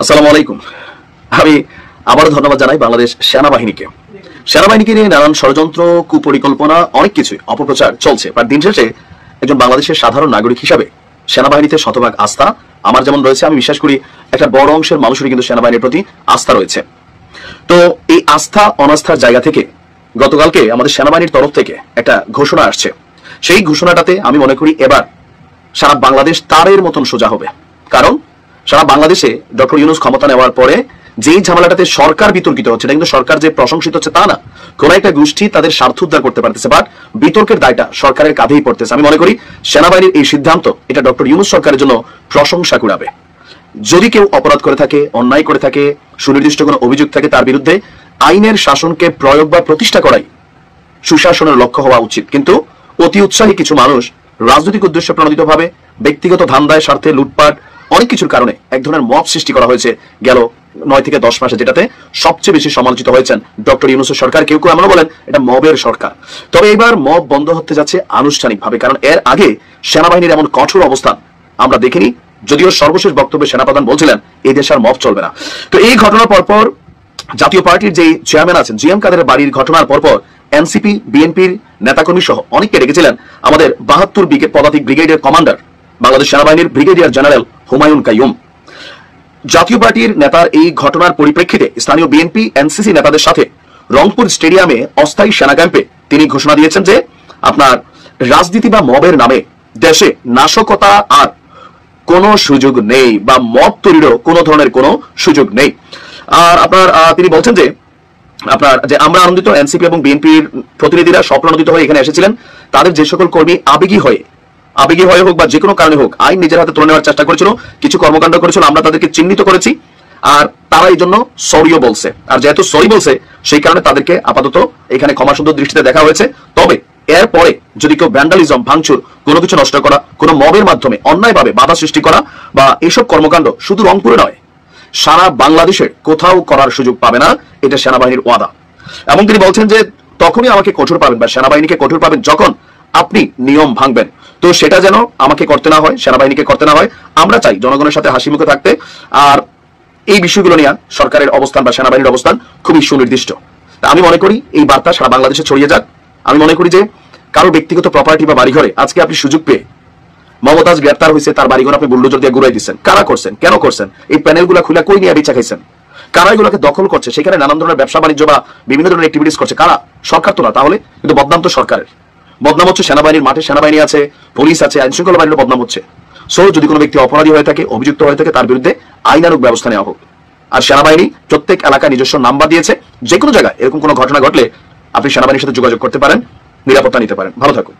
আসসালামু আলাইকুম। আমি আবারও ধন্যবাদ জানাই বাংলাদেশ সেনাবাহিনীকে। সেনাবাহিনীকে নিয়ে নানান ষড়যন্ত্র, কুপরিকল্পনা, অনেক কিছুই অপপ্রচার চলছে। বাট দিন শেষে একজন বাংলাদেশের সাধারণ নাগরিক হিসাবে সেনাবাহিনীতে শতভাগ আস্থা আমার যেমন রয়েছে, আমি বিশ্বাস করি একটা বড় অংশের মানুষেরই কিন্তু সেনাবাহিনীর প্রতি আস্থা রয়েছে। তো এই আস্থা অনাস্থার জায়গা থেকে গতকালকে আমাদের সেনাবাহিনীর তরফ থেকে একটা ঘোষণা আসছে। সেই ঘোষণাটাতে আমি মনে করি এবার সারা বাংলাদেশ তারের মতন সোজা হবে। কারণ সারা বাংলাদেশে ডক্টর ইউনূস ক্ষমতা নেওয়ার পরে যেই ঝামেলাটাতে সরকার বিতর্কিত হচ্ছে, এটা কিন্তু সরকার যে প্রশংসিত হচ্ছে তা না, কোন একটা গোষ্ঠী তাদের স্বার্থ উদ্ধার করতে পারতেছে, বাট বিতর্কের দায়টা সরকারের কাঁধেই পড়তেছে। আমি মনে করি সেনাবাহিনীর এই সিদ্ধান্ত এটা ডক্টর ইউনূস সরকারের জন্য প্রশংসা কুড়াবে। যদি কেউ অপরাধ করে থাকে, অন্যায় করে থাকে, সুনির্দিষ্ট কোনো অভিযোগ থাকে, তার বিরুদ্ধে আইনের শাসনকে প্রয়োগ বা প্রতিষ্ঠা করাই সুশাসনের লক্ষ্য হওয়া উচিত। কিন্তু অতি উৎসাহী কিছু মানুষ রাজনৈতিক উদ্দেশ্যে প্রণোদিত ভাবে ব্যক্তিগত ধান্দায়, স্বার্থে, লুটপাট, অনেক কিছুর কারণে এক ধরনের মব সৃষ্টি করা হয়েছে গেল 9 থেকে 10 মাসে, যেটাতে সবচেয়ে বেশি সমালোচিত হয়েছেন ডক্টর ইউনূসের সরকার। কেউ কেউ এমনও বলেন এটা মবের সরকার। তবে এবার মব বন্ধ হতে যাচ্ছে আনুষ্ঠানিকভাবে, কারণ এর আগে সেনাবাহিনীর এমন কঠোর অবস্থান আমরা দেখিনি। যদিও সর্বশেষ বক্তব্যে সেনাপ্রধান বলছিলেন এই দেশ আর মব চলবে না। তো এই ঘটনার পরপর জাতীয় পার্টির যে চেয়ারম্যান আছেন জিএম কাদেরের বাড়ির ঘটনার পরপর এনসিপি, বিএনপির নেতাকর্মী সহ অনেককে ডেকেছিলেন আমাদের 72 পদাতিক ব্রিগেডের কমান্ডার, বাংলাদেশ সেনাবাহিনীর ব্রিগেডিয়ার জেনারেল হুমায়ুন কাইয়ুম। জাতীয় পার্টির নেতার এই ঘটনার পরিপ্রেক্ষিতে স্থানীয় বিএনপি, এনসিসি নেতাদের সাথে রংপুর স্টেডিয়ামে অস্থায়ী সেনা ক্যাম্পে তিনি ঘোষণা দিয়েছেন যে আপনার রাজনীতি বা মবের নামে দেশে নাশকতা আর কোনো সুযোগ নেই, বা মব তৈরিরও কোনো ধরনের কোনো সুযোগ নেই। আর আপনার তিনি বলছেন যে আপনার যে আমরা আনন্দিত, এনসিপি এবং বিএনপির প্রতিনিধিরা স্বপ্রণোদিত হয়ে এখানে এসেছিলেন। তাদের যে সকল কর্মী আবেগী হয়ে হোক বা যে কোনো কারণে হোক আইন নিজের হাতে তুলে নেওয়ার চেষ্টা করেছিল, কিছু কর্মকাণ্ড করেছিল, আমরা তাদেরকে চিহ্নিত করেছি। আর তারা এই জন্য সরিও বলছে। আর যেহেতু সরি বলছে, সেই কারণে তাদেরকে আপাতত এখানে ক্ষমাসুন্দর দৃষ্টিতে দেখা হয়েছে। তবে এরপরে যদি কেউ ভ্যান্ডালিজম, ভাঙচুর, কোনো কিছু নষ্ট করা, কোনো মবের মাধ্যমে অন্যায়ভাবে বাধা সৃষ্টি করা বা এইসব কর্মকাণ্ড শুধু রংপুরে নয়, সারা বাংলাদেশের কোথাও করার সুযোগ পাবে না, এটা সেনাবাহিনীর ওয়াদা। এবং তিনি বলছেন যে তখনই আমাকে কঠোর পাবেন বা সেনাবাহিনীকে কঠোর পাবেন যখন আপনি নিয়ম ভাঙবেন। তো সেটা যেন আমাকে করতে না হয়, সেনাবাহিনীকে করতে না হয়। আমরা চাই জনগণের সাথে হাসি মুখে থাকতে। আর এই বিষয়গুলো নিয়ে সরকারের অবস্থান বা সেনাবাহিনীর অবস্থান খুবই সুনির্দিষ্ট। আমি মনে করি এই বার্তা সারা বাংলাদেশে ছড়িয়ে যাক। আমি মনে করি যে কারো ব্যক্তিগত প্রপার্টি বা বাড়িঘরে আজকে আপনি সুযোগ পেয়ে, মমতাজ গ্রেপ্তার হয়েছে, তার বাড়িঘর আপনি বুলডোজার দিয়ে ঘুরাই দিচ্ছেন, কারা করছেন, কেন করছেন? এই প্যানেলগুলো খুলে কই নিয়ে বিচা খাইছেন? কারা এগুলোকে দখল করছে? সেখানে নানান ধরনের ব্যবসা বাণিজ্য বা বিভিন্ন ধরনের অ্যাক্টিভিটিস করছে কারা? সরকার তো না। তাহলে কিন্তু বদনাম তো সরকারের। বদনাম হচ্ছে সেনাবাহিনীর। মাঠে সেনাবাহিনী আছে, পুলিশ আছে, আইন শৃঙ্খলা বাহিনীর বদনাম হচ্ছে। সো যদি কোনো ব্যক্তি অপরাধী হয়ে থাকে, অভিযুক্ত হয়ে থাকে, তার বিরুদ্ধে আইনানুগ ব্যবস্থা নেওয়া হোক। আর সেনাবাহিনী প্রত্যেক এলাকায় নিজস্ব নাম্বার দিয়েছে। যে কোনো জায়গায় এরকম কোনো ঘটনা ঘটলে আপনি সেনাবাহিনীর সাথে যোগাযোগ করতে পারেন, নিরাপত্তা নিতে পারেন। ভালো থাকুন।